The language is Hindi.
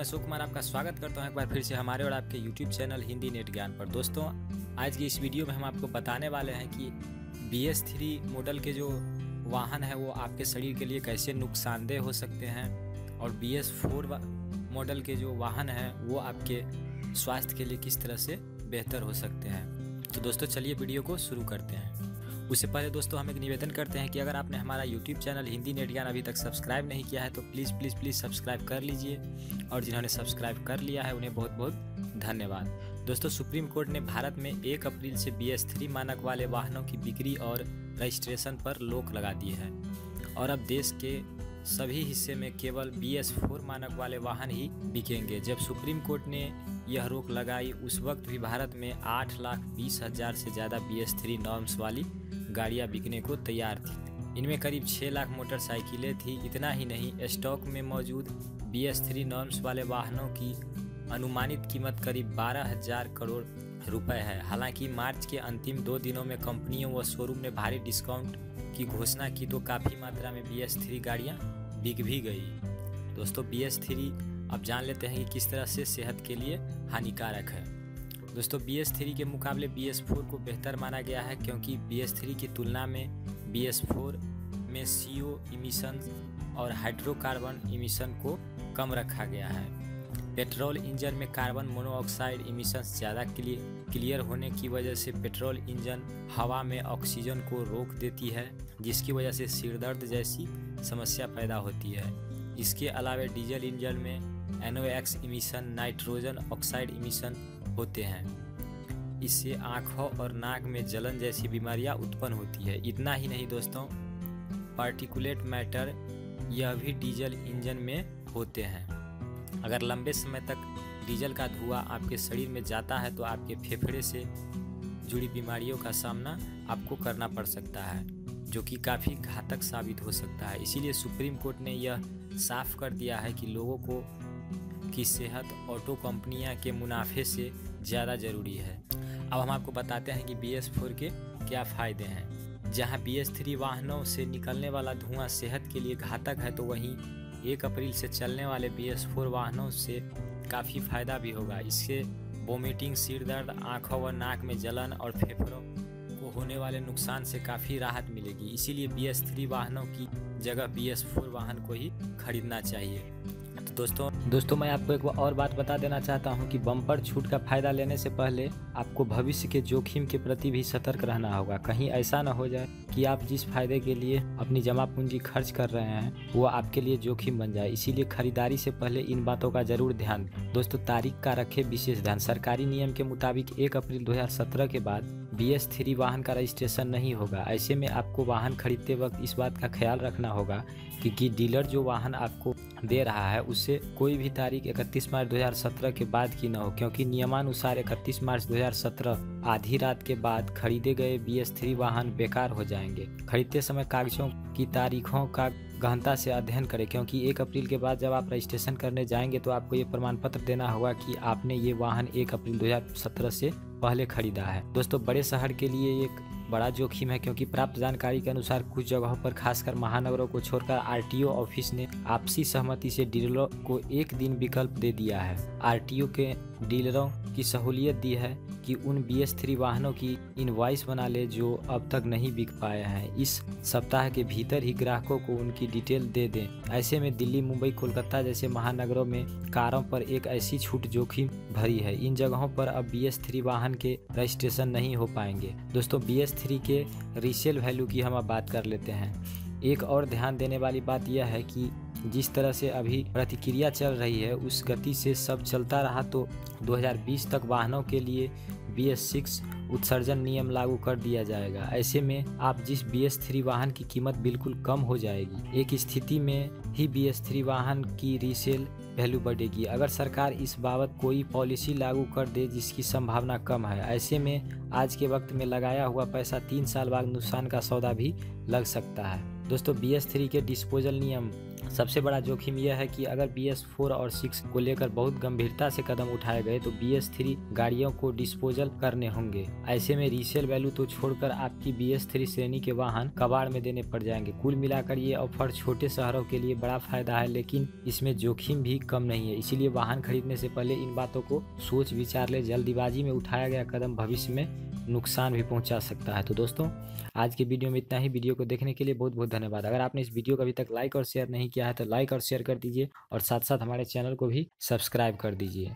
अशोक कुमार आपका स्वागत करता हूं एक बार फिर से हमारे और आपके YouTube चैनल हिंदी नेट ज्ञान पर। दोस्तों, आज की इस वीडियो में हम आपको बताने वाले हैं कि BS3 मॉडल के जो वाहन है वो आपके शरीर के लिए कैसे नुकसानदेह हो सकते हैं और BS4 मॉडल के जो वाहन हैं वो आपके स्वास्थ्य के लिए किस तरह से बेहतर हो सकते हैं। तो दोस्तों चलिए वीडियो को शुरू करते हैं। उससे पहले दोस्तों हम एक निवेदन करते हैं कि अगर आपने हमारा YouTube चैनल हिंदी नेट ज्ञान अभी तक सब्सक्राइब नहीं किया है तो प्लीज़ सब्सक्राइब कर लीजिए, और जिन्होंने सब्सक्राइब कर लिया है उन्हें बहुत बहुत धन्यवाद। दोस्तों, सुप्रीम कोर्ट ने भारत में 1 अप्रैल से BS3 मानक वाले वाहनों की बिक्री और रजिस्ट्रेशन पर रोक लगा दी है और अब देश के सभी हिस्से में केवल BS4 मानक वाले वाहन ही बिकेंगे। जब सुप्रीम कोर्ट ने यह रोक लगाई उस वक्त भी भारत में 8,20,000 से ज़्यादा BS3 नॉर्म्स वाली गाड़ियां बिकने को तैयार थी। इनमें करीब 6 लाख मोटरसाइकिलें थी। इतना ही नहीं, स्टॉक में मौजूद BS3 नॉर्म्स वाले वाहनों की अनुमानित कीमत करीब 12,000 करोड़ रुपए है। हालांकि मार्च के अंतिम 2 दिनों में कंपनियों व शोरूम ने भारी डिस्काउंट की घोषणा की तो काफ़ी मात्रा में BS3 गाड़ियां बिक भी गई। दोस्तों, BS3 अब जान लेते हैं कि किस तरह से सेहत के लिए हानिकारक है। दोस्तों, BS3 के मुकाबले BS4 को बेहतर माना गया है क्योंकि BS3 की तुलना में BS4 में CO इमिशन और हाइड्रोकार्बन इमिशन को कम रखा गया है। पेट्रोल इंजन में कार्बन मोनोऑक्साइड इमिशंस ज़्यादा क्लियर होने की वजह से पेट्रोल इंजन हवा में ऑक्सीजन को रोक देती है, जिसकी वजह से सिरदर्द जैसी समस्या पैदा होती है। इसके अलावा डीजल इंजन में NOx emission, nitrogen oxide emission होते हैं। इससे आँखों और नाक में जलन जैसी बीमारियां उत्पन्न होती है। इतना ही नहीं दोस्तों, पार्टिकुलेट मैटर यह भी डीजल इंजन में होते हैं। अगर लंबे समय तक डीजल का धुआं आपके शरीर में जाता है तो आपके फेफड़े से जुड़ी बीमारियों का सामना आपको करना पड़ सकता है, जो कि काफ़ी घातक साबित हो सकता है। इसीलिए सुप्रीम कोर्ट ने यह साफ कर दिया है कि लोगों को की सेहत ऑटो कंपनियां के मुनाफे से ज़्यादा ज़रूरी है। अब हम आपको बताते हैं कि BS4 के क्या फ़ायदे हैं। जहां BS3 वाहनों से निकलने वाला धुआं सेहत के लिए घातक है, तो वहीं 1 अप्रैल से चलने वाले BS4 वाहनों से काफ़ी फ़ायदा भी होगा। इससे वोमिटिंग, सिर दर्द, आँखों व नाक में जलन और फेफड़ों को होने वाले नुकसान से काफ़ी राहत मिलेगी। इसीलिए BS3 वाहनों की जगह BS4 वाहन को ही खरीदना चाहिए। तो दोस्तों मैं आपको एक और बात बता देना चाहता हूं कि बम्पर छूट का फ़ायदा लेने से पहले आपको भविष्य के जोखिम के प्रति भी सतर्क रहना होगा। कहीं ऐसा ना हो जाए कि आप जिस फायदे के लिए अपनी जमा पूंजी खर्च कर रहे हैं वो आपके लिए जोखिम बन जाए। इसीलिए खरीदारी से पहले इन बातों का जरूर ध्यान दें। दोस्तों, तारीख का रखें विशेष ध्यान। सरकारी नियम के मुताबिक 1 अप्रैल 2017 के बाद BS3 वाहन का रजिस्ट्रेशन नहीं होगा। ऐसे में आपको वाहन खरीदते वक्त इस बात का ख्याल रखना होगा कि डीलर जो वाहन आपको दे रहा है उससे कोई भी तारीख 31 मार्च 2017 के बाद की न हो, क्योंकि नियमानुसार 31 मार्च 2017 आधी रात के बाद खरीदे गए BS3 वाहन बेकार हो जाएंगे। खरीदते समय कागजों की तारीखों का गहनता से अध्ययन करें, क्योंकि 1 अप्रैल के बाद जब आप रजिस्ट्रेशन करने जाएंगे तो आपको ये प्रमाण पत्र देना होगा कि आपने ये वाहन 1 अप्रैल 2017 से पहले खरीदा है। दोस्तों, बड़े शहर के लिए एक बड़ा जोखिम है, क्योंकि प्राप्त जानकारी के अनुसार कुछ जगहों पर खासकर महानगरों को छोड़कर RTO ऑफिस ने आपसी सहमति से डीलरों को 1 दिन विकल्प दे दिया है। RTO के डीलरों की सहूलियत दी है कि उन BS3 वाहनों की इनवॉइस बना ले जो अब तक नहीं बिक पाए हैं। इस सप्ताह के भीतर ही ग्राहकों को उनकी डिटेल दे दें। ऐसे में दिल्ली, मुंबई, कोलकाता जैसे महानगरों में कारों पर एक ऐसी छूट जोखिम भरी है। इन जगहों पर अब BS3 वाहन के रजिस्ट्रेशन नहीं हो पाएंगे। दोस्तों, BS3 के रीसेल वैल्यू की हम अब बात कर लेते हैं। एक और ध्यान देने वाली बात यह है कि जिस तरह से अभी प्रतिक्रिया चल रही है उस गति से सब चलता रहा तो 2020 तक वाहनों के लिए BS6 उत्सर्जन नियम लागू कर दिया जाएगा। ऐसे में आप जिस BS3 वाहन की कीमत बिल्कुल कम हो जाएगी। एक स्थिति में ही BS3 वाहन की रीसेल वैल्यू बढ़ेगी अगर सरकार इस बाबत कोई पॉलिसी लागू कर दे, जिसकी संभावना कम है। ऐसे में आज के वक्त में लगाया हुआ पैसा 3 साल बाद नुकसान का सौदा भी लग सकता है। दोस्तों BS3 के डिस्पोजल नियम सबसे बड़ा जोखिम यह है कि अगर BS4 और 6 को लेकर बहुत गंभीरता से कदम उठाए गए तो BS3 गाड़ियों को डिस्पोजल करने होंगे। ऐसे में रीसेल वैल्यू तो छोड़कर आपकी BS3 श्रेणी के वाहन कबाड़ में देने पड़ जाएंगे। कुल मिलाकर ये ऑफर छोटे शहरों के लिए बड़ा फायदा है, लेकिन इसमें जोखिम भी कम नहीं है। इसीलिए वाहन खरीदने से पहले इन बातों को सोच विचार ले। जल्दीबाजी में उठाया गया कदम भविष्य में नुकसान भी पहुंचा सकता है। तो दोस्तों आज के वीडियो में इतना ही। वीडियो को देखने के लिए बहुत बहुत धन्यवाद। अगर आपने इस वीडियो को अभी तक लाइक और शेयर नहीं किया है तो लाइक और शेयर कर दीजिए और साथ साथ हमारे चैनल को भी सब्सक्राइब कर दीजिए।